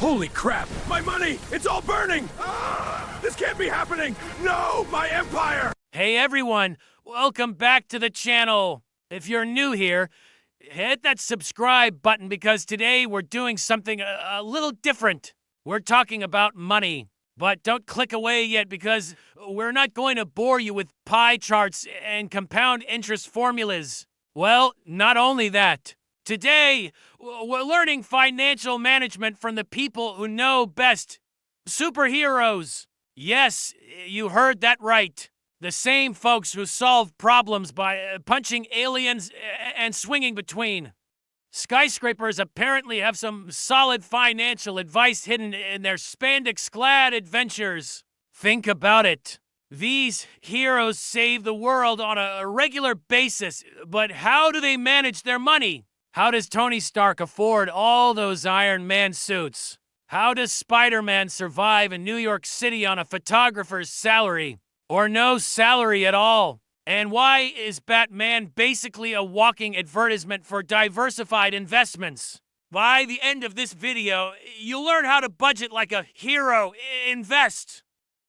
Holy crap! My money! It's all burning! This can't be happening! No! My empire! Hey everyone, welcome back to the channel. If you're new here, hit that subscribe button because today we're doing something a little different. We're talking about money. But don't click away yet because we're not going to bore you with pie charts and compound interest formulas. Well, not only that. Today, we're learning financial management from the people who know best. Superheroes. Yes, you heard that right. The same folks who solve problems by punching aliens and swinging between. Skyscrapers apparently have some solid financial advice hidden in their spandex-clad adventures. Think about it. These heroes save the world on a regular basis, but how do they manage their money? How does Tony Stark afford all those Iron Man suits? How does Spider-Man survive in New York City on a photographer's salary? Or no salary at all? And why is Batman basically a walking advertisement for diversified investments? By the end of this video, you'll learn how to budget like a hero, invest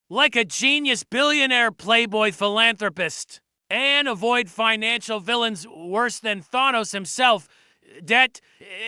like a genius billionaire playboy philanthropist, and avoid financial villains worse than Thanos himself, debt,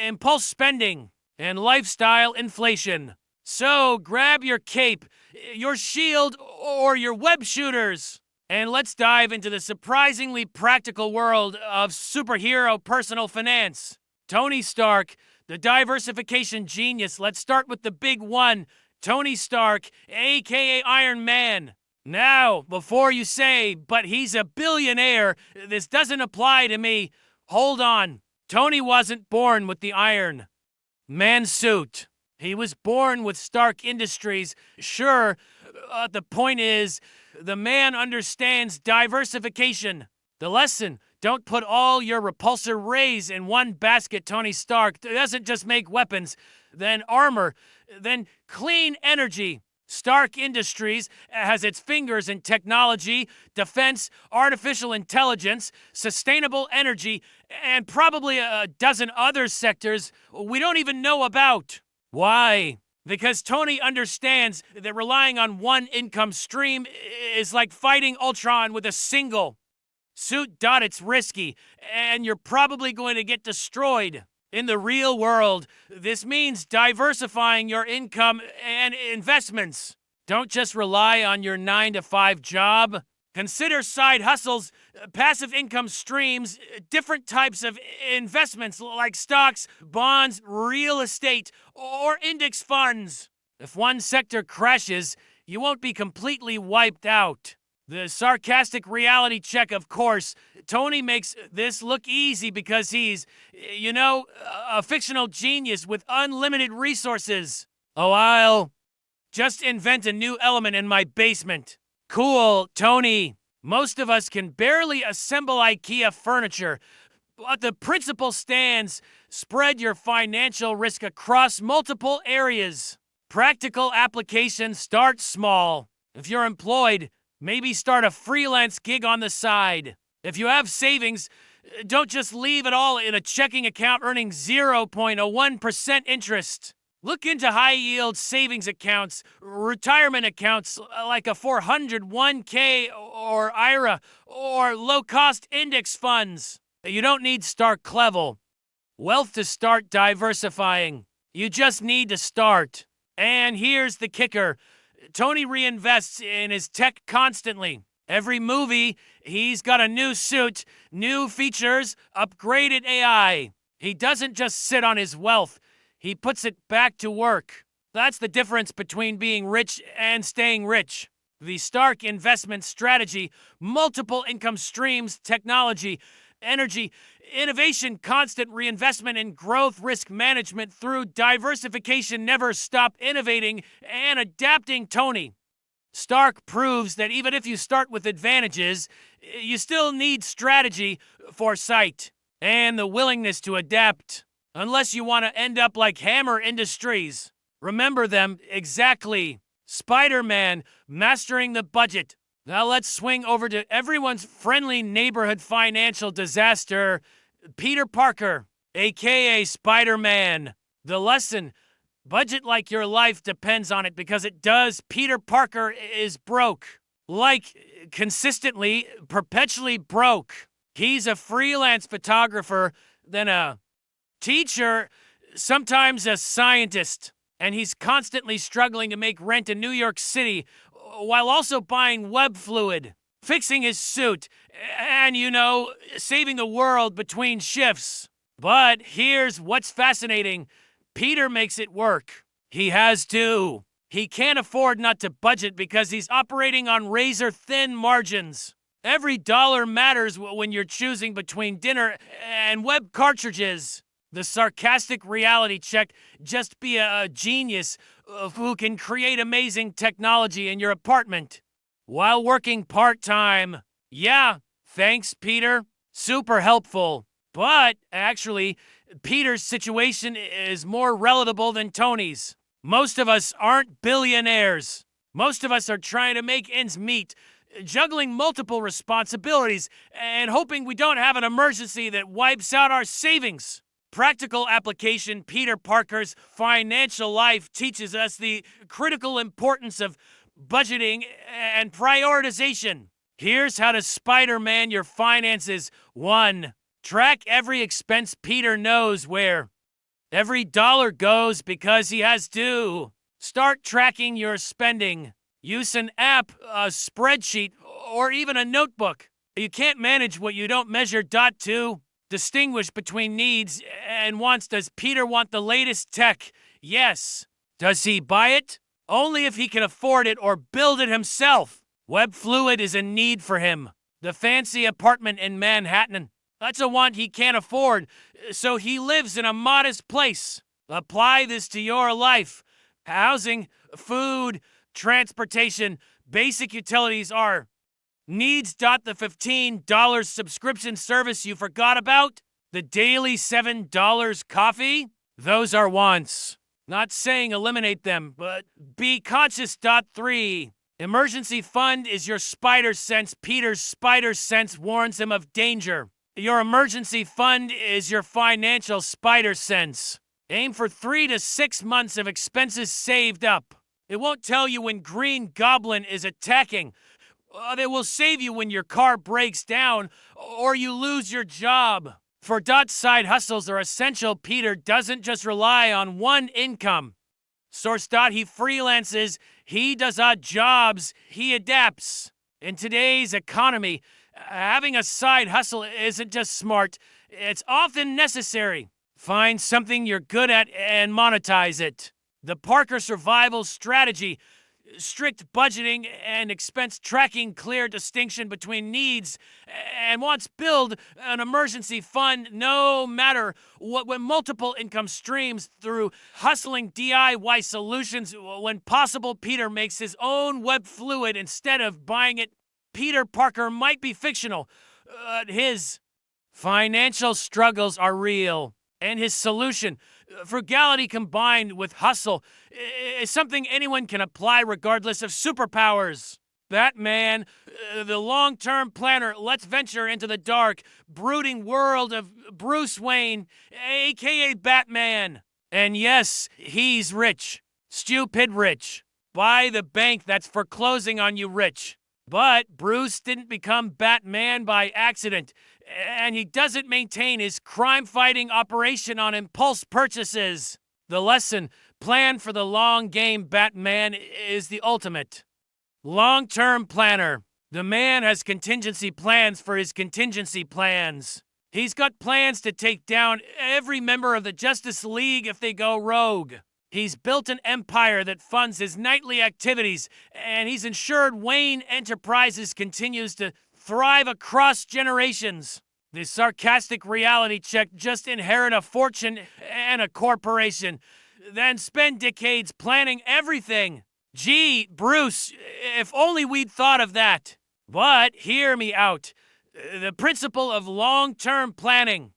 impulse spending, and lifestyle inflation. So grab your cape, your shield, or your web shooters, and let's dive into the surprisingly practical world of superhero personal finance. Tony Stark, the diversification genius. Let's start with the big one, Tony Stark, aka Iron Man. Now, before you say, but he's a billionaire, this doesn't apply to me, hold on. Tony wasn't born with the Iron Man suit. He was born with Stark Industries. Sure, the point is, the man understands diversification. The lesson, don't put all your repulsor rays in one basket. Tony Stark doesn't just make weapons, then armor, then clean energy. Stark Industries has its fingers in technology, defense, artificial intelligence, sustainable energy, and probably a dozen other sectors we don't even know about. Why? Because Tony understands that relying on one income stream is like fighting Ultron with a single suit. It's risky, and you're probably going to get destroyed. In the real world, this means diversifying your income and investments. Don't just rely on your 9-to-5 job. Consider side hustles, passive income streams, different types of investments like stocks, bonds, real estate, or index funds. If one sector crashes, you won't be completely wiped out. The sarcastic reality check, of course. Tony makes this look easy because he's, a fictional genius with unlimited resources. Oh, I'll just invent a new element in my basement. Cool, Tony. Most of us can barely assemble IKEA furniture, but the principle stands. Spread your financial risk across multiple areas. Practical application, start small. If you're employed, maybe start a freelance gig on the side. If you have savings, don't just leave it all in a checking account earning 0.01% interest. Look into high-yield savings accounts, retirement accounts like a 401k or IRA, or low-cost index funds. You don't need Stark level wealth to start diversifying. You just need to start. And here's the kicker. Tony reinvests in his tech constantly. Every movie, he's got a new suit, new features, upgraded AI. He doesn't just sit on his wealth. He puts it back to work. That's the difference between being rich and staying rich. The Stark investment strategy, multiple income streams, technology, energy, innovation, constant reinvestment in growth, risk management through diversification, never stop innovating and adapting. Tony Stark proves that even if you start with advantages, you still need strategy, foresight, and the willingness to adapt. Unless you want to end up like Hammer Industries. Remember them exactly. Spider-Man, mastering the budget. Now let's swing over to everyone's friendly neighborhood financial disaster, Peter Parker, aka Spider-Man. The lesson, Budget like your life depends on it because it does. Peter Parker is broke. Like, consistently, perpetually broke. He's a freelance photographer, then a teacher, sometimes a scientist, and he's constantly struggling to make rent in New York City while also buying web fluid, fixing his suit, and, saving the world between shifts. But here's what's fascinating. Peter makes it work. He has to. He can't afford not to budget because he's operating on razor-thin margins. Every dollar matters when you're choosing between dinner and web cartridges. The sarcastic reality check: just be a genius who can create amazing technology in your apartment while working part-time. Yeah, thanks, Peter. Super helpful. But, actually, Peter's situation is more relatable than Tony's. Most of us aren't billionaires. Most of us are trying to make ends meet, juggling multiple responsibilities, and hoping we don't have an emergency that wipes out our savings. Practical application: Peter Parker's financial life teaches us the critical importance of budgeting and prioritization. Here's how to Spider-Man your finances. 1. Track every expense. Peter knows where every dollar goes because he has to. Start tracking your spending. Use an app, a spreadsheet, or even a notebook. You can't manage what you don't measure. 2. Distinguish between needs and wants. Does Peter want the latest tech? Yes. Does he buy it? Only if he can afford it or build it himself. Web fluid is a need for him. The fancy apartment in Manhattan, that's a want he can't afford, so he lives in a modest place. Apply this to your life. Housing, food, transportation, basic utilities are needs. The $15 subscription service you forgot about? The daily $7 coffee? Those are wants. Not saying eliminate them, but be conscious. 3. Emergency fund is your spider sense. Peter's spider sense warns him of danger. Your emergency fund is your financial spider sense. Aim for 3 to 6 months of expenses saved up. It won't tell you when Green Goblin is attacking. It will save you when your car breaks down or you lose your job. For side hustles are essential. Peter doesn't just rely on one income source. He freelances, he does odd jobs, he adapts. In today's economy, having a side hustle isn't just smart, it's often necessary. Find something you're good at and monetize it. The Parker survival strategy: strict budgeting and expense tracking, clear distinction between needs and wants. Build an emergency fund no matter what, with multiple income streams through hustling DIY solutions. When possible, Peter makes his own web fluid instead of buying it. Peter Parker might be fictional. His financial struggles are real. And his solution, frugality combined with hustle, is something anyone can apply regardless of superpowers. Batman, the long-term planner. Let's venture into the dark, brooding world of Bruce Wayne, aka Batman. And yes, he's rich. Stupid rich. Buy the bank that's foreclosing on you rich. But Bruce didn't become Batman by accident, and he doesn't maintain his crime-fighting operation on impulse purchases. The lesson: plan for the long game. Batman is the ultimate long-term planner. The man has contingency plans for his contingency plans. He's got plans to take down every member of the Justice League if they go rogue. He's built an empire that funds his nightly activities, and he's ensured Wayne Enterprises continues to thrive across generations. The sarcastic reality check: just inherit a fortune and a corporation, then spend decades planning everything. Gee, Bruce, if only we'd thought of that. But hear me out. The principle of long-term planning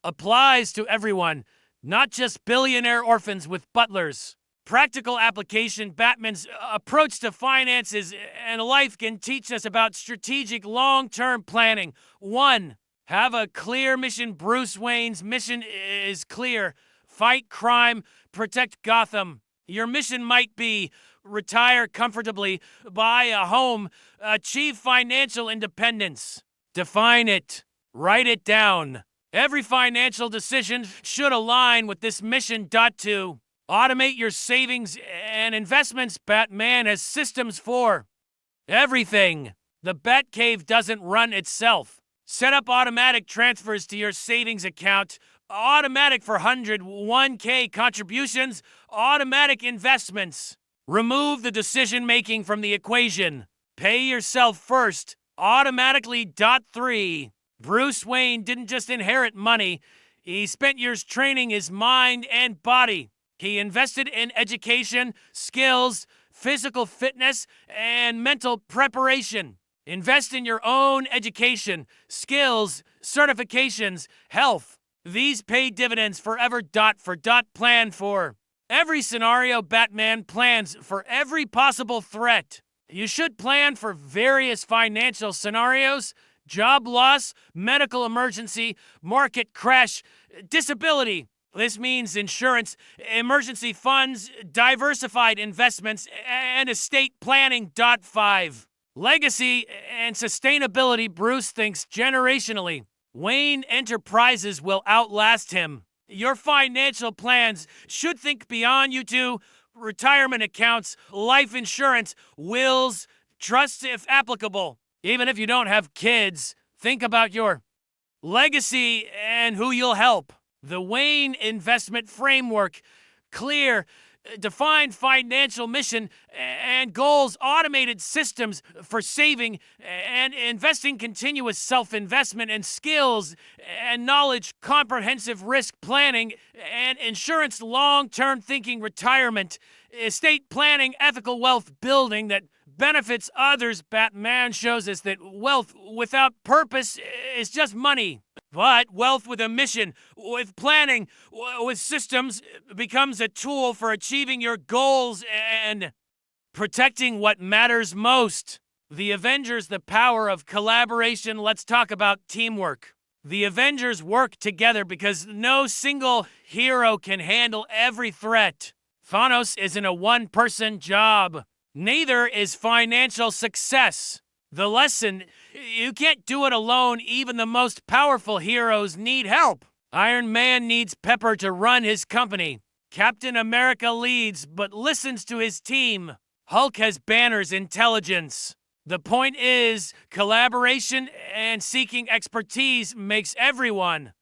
applies to everyone, not just billionaire orphans with butlers. Practical application: Batman's approach to finances and life can teach us about strategic long-term planning. 1. Have a clear mission. Bruce Wayne's mission is clear: fight crime, protect Gotham. Your mission might be retire comfortably, buy a home, achieve financial independence. Define it. Write it down. Every financial decision should align with this mission. 2. Automate your savings and investments. Batman has systems for everything. The Batcave doesn't run itself. Set up automatic transfers to your savings account, automatic for 101k contributions, automatic investments. Remove the decision-making from the equation. Pay yourself first, automatically. 3. Bruce Wayne didn't just inherit money. He spent years training his mind and body. He invested in education, skills, physical fitness, and mental preparation. Invest in your own education, skills, certifications, health. These pay dividends forever. Plan for every scenario. Batman plans for every possible threat. You should plan for various financial scenarios: job loss, medical emergency, market crash, disability. This means insurance, emergency funds, diversified investments, and estate planning. 5. Legacy and sustainability. Bruce thinks generationally. Wayne Enterprises will outlast him. Your financial plans should think beyond you two. Retirement accounts, life insurance, wills, trusts if applicable. Even if you don't have kids, think about your legacy and who you'll help. The Wayne Investment Framework. Clear, defined financial mission and goals, automated systems for saving and investing, continuous self-investment and skills and knowledge, comprehensive risk planning and insurance, long-term thinking, retirement, estate planning, ethical wealth building that benefits others. Batman shows us that wealth without purpose is just money. But wealth with a mission, with planning, with systems, becomes a tool for achieving your goals and protecting what matters most. The Avengers, the power of collaboration. Let's talk about teamwork. The Avengers work together because no single hero can handle every threat. Thanos isn't a one-person job. Neither is financial success. The lesson: you can't do it alone. Even the most powerful heroes need help. Iron Man needs Pepper to run his company. Captain America leads but listens to his team. Hulk has Banner's intelligence. The point is, collaboration and seeking expertise makes everyone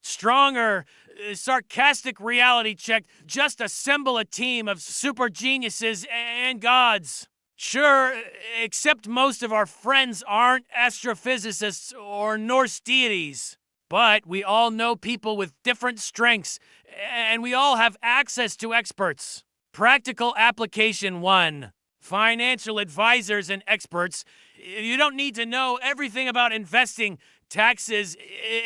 stronger. Sarcastic reality check. Just assemble a team of super geniuses and gods. Sure, except most of our friends aren't astrophysicists or Norse deities. But we all know people with different strengths, and we all have access to experts. Practical application 1. Financial advisors and experts. You don't need to know everything about investing, taxes,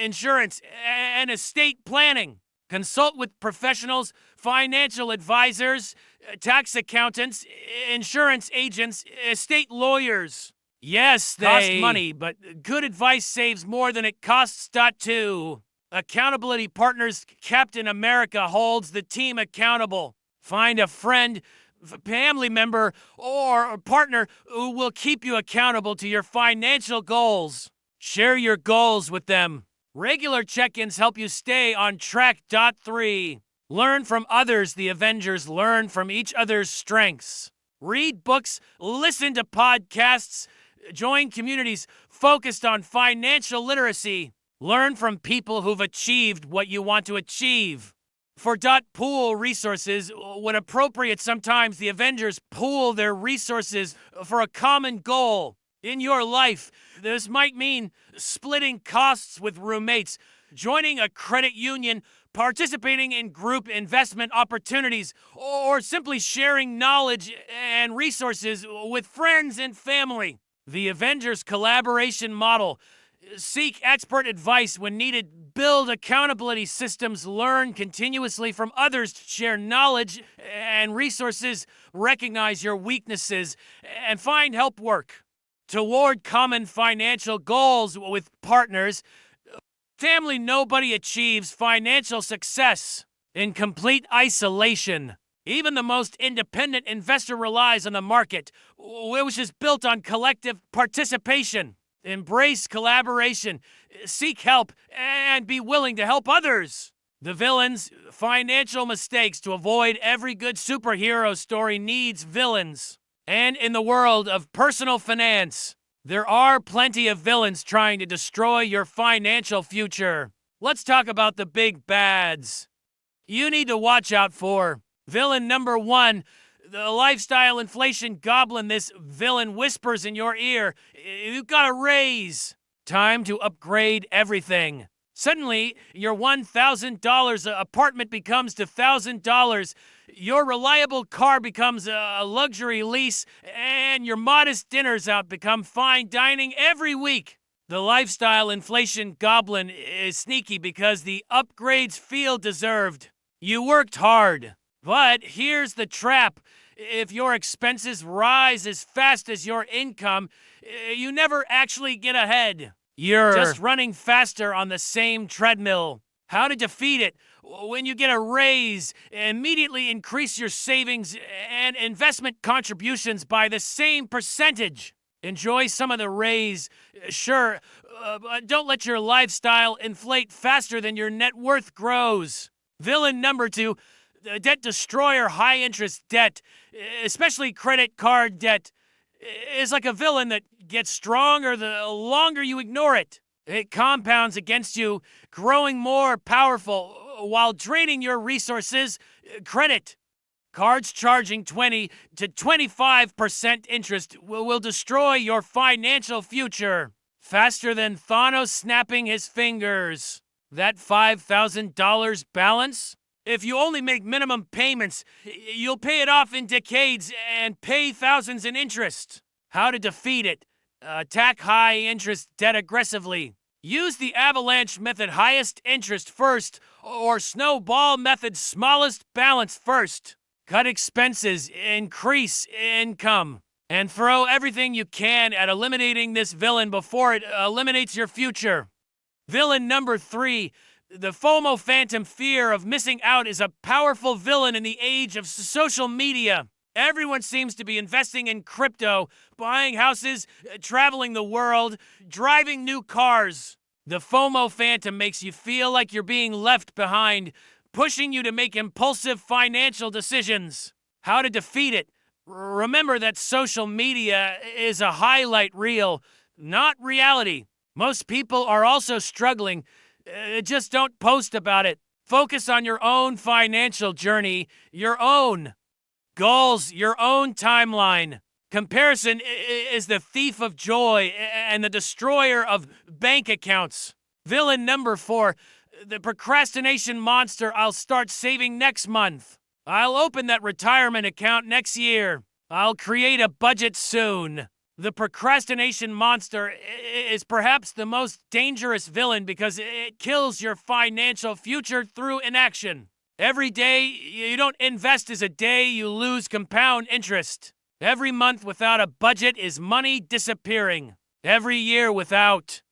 insurance, and estate planning. Consult with professionals, financial advisors, tax accountants, insurance agents, estate lawyers. Yes, they cost money, but good advice saves more than it costs. 2. Accountability partners. Captain America holds the team accountable. Find a friend, family member, or partner who will keep you accountable to your financial goals. Share your goals with them. Regular check-ins help you stay on track. 3. Learn from others. The Avengers learn from each other's strengths. Read books, listen to podcasts, join communities focused on financial literacy. Learn from people who've achieved what you want to achieve. For pool resources, when appropriate, sometimes the Avengers pool their resources for a common goal. In your life, this might mean splitting costs with roommates, joining a credit union, participating in group investment opportunities, or simply sharing knowledge and resources with friends and family. The Avengers collaboration model. Seek expert advice when needed. Build accountability systems. Learn continuously from others. Share knowledge and resources. Recognize your weaknesses and find help. Work toward common financial goals with partners. Family. Nobody achieves financial success in complete isolation. Even the most independent investor relies on the market, which is built on collective participation. Embrace collaboration, seek help, and be willing to help others. The villain's financial mistakes. To avoid every good superhero story needs villains. And in the world of personal finance, there are plenty of villains trying to destroy your financial future. Let's talk about the big bads you need to watch out for. Villain number 1, the lifestyle inflation goblin. This villain whispers in your ear, "You've got a raise. Time to upgrade everything." Suddenly, your $1,000 apartment becomes $1,000. Your reliable car becomes a luxury lease, and your modest dinners out become fine dining every week. The lifestyle inflation goblin is sneaky because the upgrades feel deserved. You worked hard. But here's the trap. If your expenses rise as fast as your income, you never actually get ahead. You're just running faster on the same treadmill. How to defeat it? When you get a raise, immediately increase your savings and investment contributions by the same percentage. Enjoy some of the raise, sure, but don't let your lifestyle inflate faster than your net worth grows. Villain number 2, the debt destroyer. High interest debt, especially credit card debt, is like a villain that gets stronger the longer you ignore it. It compounds against you, growing more powerful while draining your resources. Credit cards charging 20 to 25% interest will destroy your financial future faster than Thanos snapping his fingers. That $5,000 balance? If you only make minimum payments, you'll pay it off in decades and pay thousands in interest. How to defeat it? Attack high-interest debt aggressively. Use the avalanche method, highest interest first, or snowball method, smallest balance first. Cut expenses, increase income, and throw everything you can at eliminating this villain before it eliminates your future. Villain number 3, the FOMO phantom fear of missing out, is a powerful villain in the age of social media. Everyone seems to be investing in crypto, buying houses, traveling the world, driving new cars. The FOMO phantom makes you feel like you're being left behind, pushing you to make impulsive financial decisions. How to defeat it? Remember that social media is a highlight reel, not reality. Most people are also struggling. Just don't post about it. Focus on your own financial journey, your own goals, your own timeline. Comparison is the thief of joy and the destroyer of bank accounts. Villain number 4, the procrastination monster. I'll start saving next month. I'll open that retirement account next year. I'll create a budget soon. The procrastination monster is perhaps the most dangerous villain because it kills your financial future through inaction. Every day you don't invest is a day you lose compound interest. Every month without a budget is money disappearing. Every year without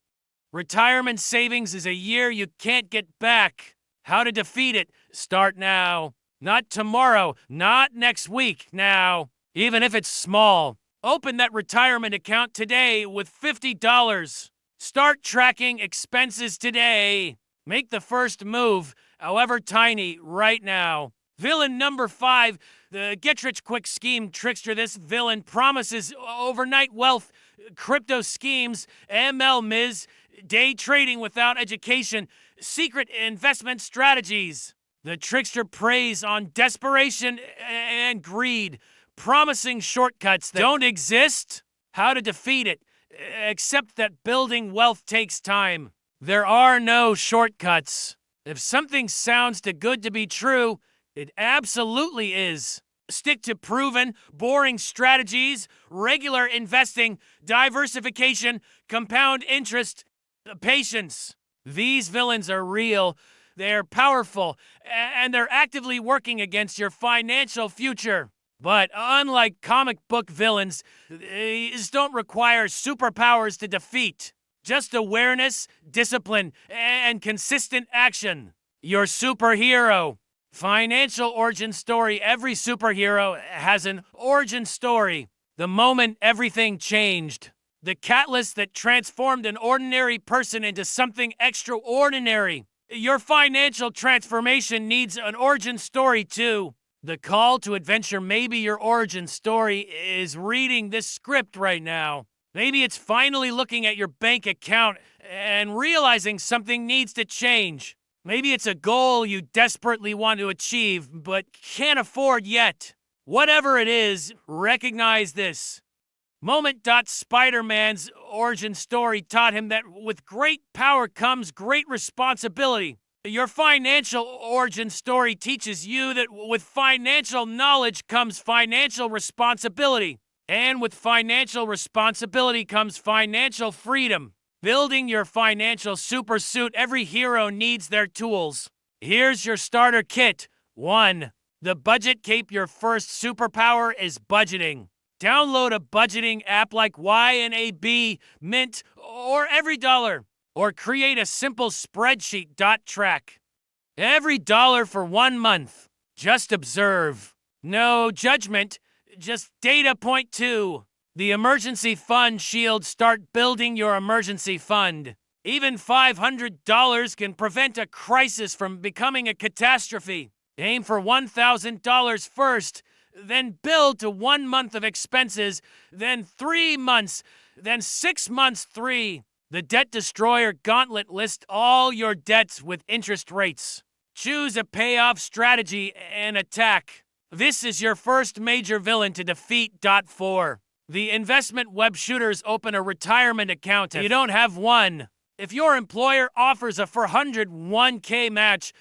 retirement savings is a year you can't get back. How to defeat it? Start now. Not tomorrow, not next week, now. Even if it's small. Open that retirement account today with $50. Start tracking expenses today. Make the first move, however tiny, right now. Villain number 5, the get-rich-quick scheme trickster. This villain promises overnight wealth, crypto schemes, ML Miz, day trading without education, secret investment strategies. The trickster preys on desperation and greed, promising shortcuts that don't exist. How to defeat it? Accept that building wealth takes time. There are no shortcuts. If something sounds too good to be true, it absolutely is. Stick to proven, boring strategies, regular investing, diversification, compound interest, patience. These villains are real, they're powerful, and they're actively working against your financial future. But unlike comic book villains, these don't require superpowers to defeat. Just awareness, discipline, and consistent action. Your superhero Financial origin story. Every superhero has an origin story. The moment everything changed. The catalyst that transformed an ordinary person into something extraordinary. Your financial transformation needs an origin story too. The call to adventure, maybe your origin story is reading this script right now. Maybe it's finally looking at your bank account and realizing something needs to change. Maybe it's a goal you desperately want to achieve but can't afford yet. Whatever it is, recognize this. Spider-Man's origin story taught him that with great power comes great responsibility. Your financial origin story teaches you that with financial knowledge comes financial responsibility. And with financial responsibility comes financial freedom. Building your financial supersuit, every hero needs their tools. Here's your starter kit. 1. The budget cape. Your first superpower is budgeting. Download a budgeting app like YNAB, Mint, or Every Dollar. Or create a simple spreadsheet. Track every dollar for 1 month. Just observe. No judgment, just data. Point 2. The emergency fund shield. Start building your emergency fund. Even $500 can prevent a crisis from becoming a catastrophe. Aim for $1,000 first, then build to 1 month of expenses, then 3 months, then 6 months. 3. The Debt Destroyer Gauntlet. List all your debts with interest rates. Choose a payoff strategy and attack. This is your first major villain to defeat. 4. The investment web shooters. Open a retirement account if you don't have one. If your employer offers a 401k match,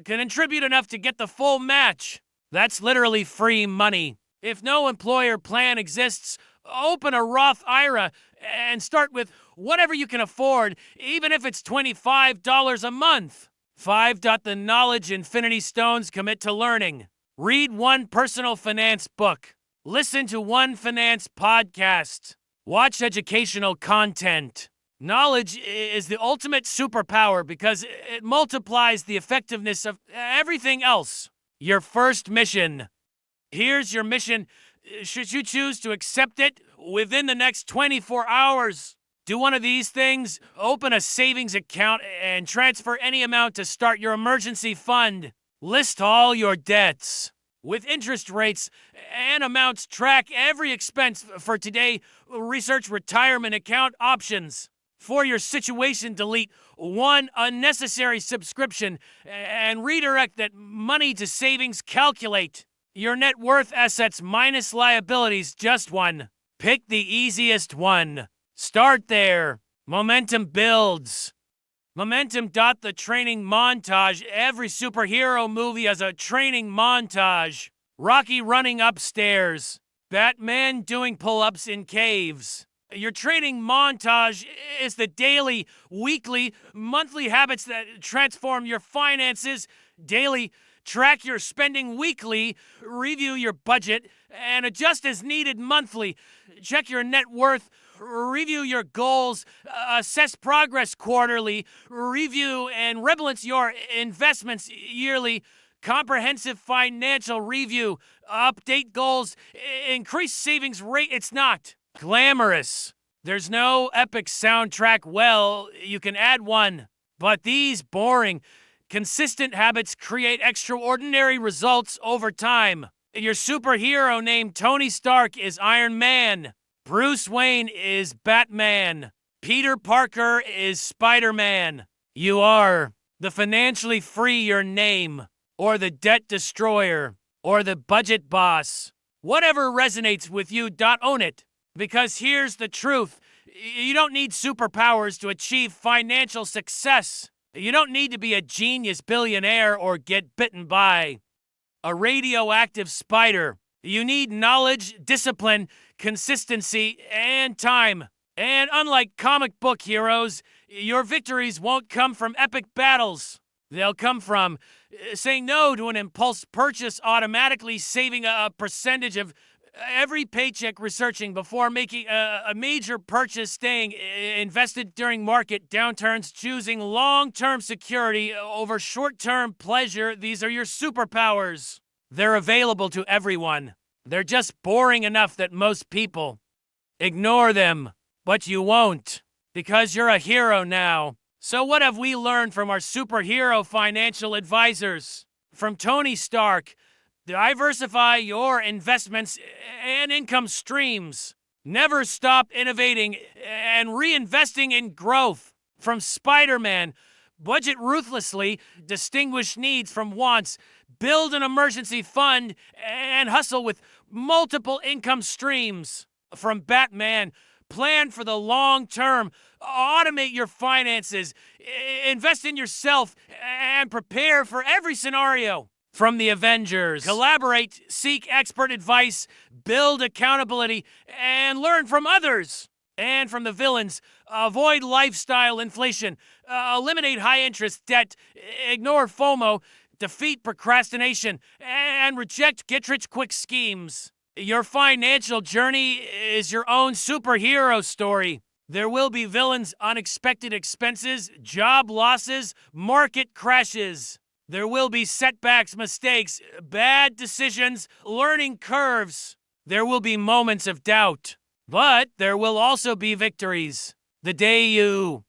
contribute enough to get the full match. That's literally free money. If no employer plan exists, open a Roth IRA and start with whatever you can afford, even if it's $25 a month. 5. The Knowledge Infinity Stones. Commit to learning. Read 1 personal finance book. Listen to 1 finance podcast. Watch educational content. Knowledge is the ultimate superpower because it multiplies the effectiveness of everything else. Your first mission. Here's your mission. Should you choose to accept it within the next 24 hours, do one of these things. Open a savings account and transfer any amount to start your emergency fund. List all your debts. With interest rates and amounts, track every expense. For today, research retirement account options. For your situation, delete 1 unnecessary subscription and redirect that money to savings. Calculate your net worth, assets minus liabilities. Just 1. Pick the easiest one. Start there. Momentum builds. Momentum. The training montage. Every superhero movie has a training montage. Rocky running upstairs. Batman doing pull-ups in caves. Your training montage is the daily, weekly, monthly habits that transform your finances. Daily, track your spending. Weekly, review your budget and adjust as needed. Monthly, check your net worth, review your goals, assess progress. Quarterly, review and rebalance your investments. Yearly, comprehensive financial review, update goals, increase savings rate. It's not glamorous. There's no epic soundtrack. Well, you can add one. But these boring, consistent habits create extraordinary results over time. Your superhero named Tony Stark is Iron Man. Bruce Wayne is Batman. Peter Parker is Spider-Man. You are the financially free your name, or the debt destroyer, or the budget boss. Whatever resonates with you. Own it. Because here's the truth. You don't need superpowers to achieve financial success. You don't need to be a genius billionaire or get bitten by a radioactive spider. You need knowledge, discipline, consistency, and time. And unlike comic book heroes, your victories won't come from epic battles. They'll come from saying no to an impulse purchase, automatically saving a percentage of every paycheck researching before making a major purchase, staying invested during market downturns, choosing long-term security over short-term pleasure. These are your superpowers. They're available to everyone. They're just boring enough that most people ignore them. But you won't, because you're a hero now. So what have we learned from our superhero financial advisors? From Tony Stark, diversify your investments and income streams. Never stop innovating and reinvesting in growth. From Spider-Man, budget ruthlessly, distinguish needs from wants, build an emergency fund, and hustle with multiple income streams. From Batman, plan for the long term, automate your finances, invest in yourself, and prepare for every scenario. From the Avengers, collaborate, seek expert advice, build accountability, and learn from others. And from the villains, avoid lifestyle inflation, eliminate high interest debt, ignore FOMO, defeat procrastination, and reject get-rich-quick schemes. Your financial journey is your own superhero story. There will be villains, unexpected expenses, job losses, market crashes. There will be setbacks, mistakes, bad decisions, learning curves. There will be moments of doubt. But there will also be victories. The day you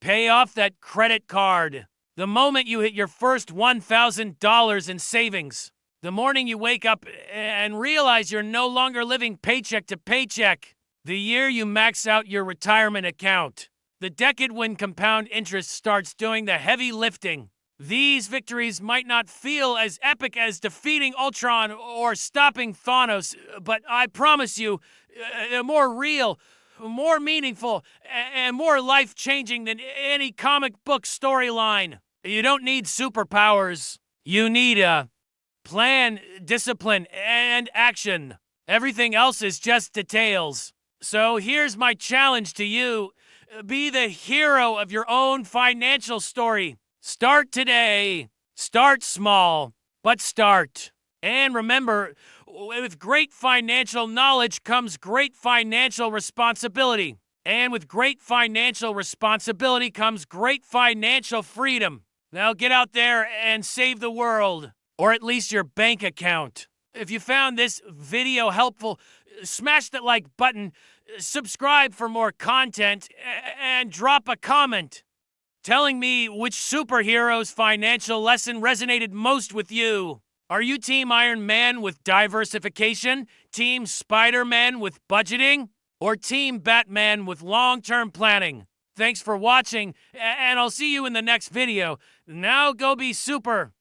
pay off that credit card. The moment you hit your first $1,000 in savings. The morning you wake up and realize you're no longer living paycheck to paycheck. The year you max out your retirement account. The decade when compound interest starts doing the heavy lifting. These victories might not feel as epic as defeating Ultron or stopping Thanos, but I promise you, they're more real, more meaningful, and more life-changing than any comic book storyline. You don't need superpowers. You need a plan, discipline, and action. Everything else is just details. So here's my challenge to you. Be the hero of your own financial story. Start today. Start small, but start. And remember, with great financial knowledge comes great financial responsibility. And with great financial responsibility comes great financial freedom. Now get out there and save the world, or at least your bank account. If you found this video helpful, smash that like button, subscribe for more content, and drop a comment telling me which superhero's financial lesson resonated most with you. Are you Team Iron Man with diversification, Team Spider-Man with budgeting, or Team Batman with long-term planning? Thanks for watching, and I'll see you in the next video. Now go be super.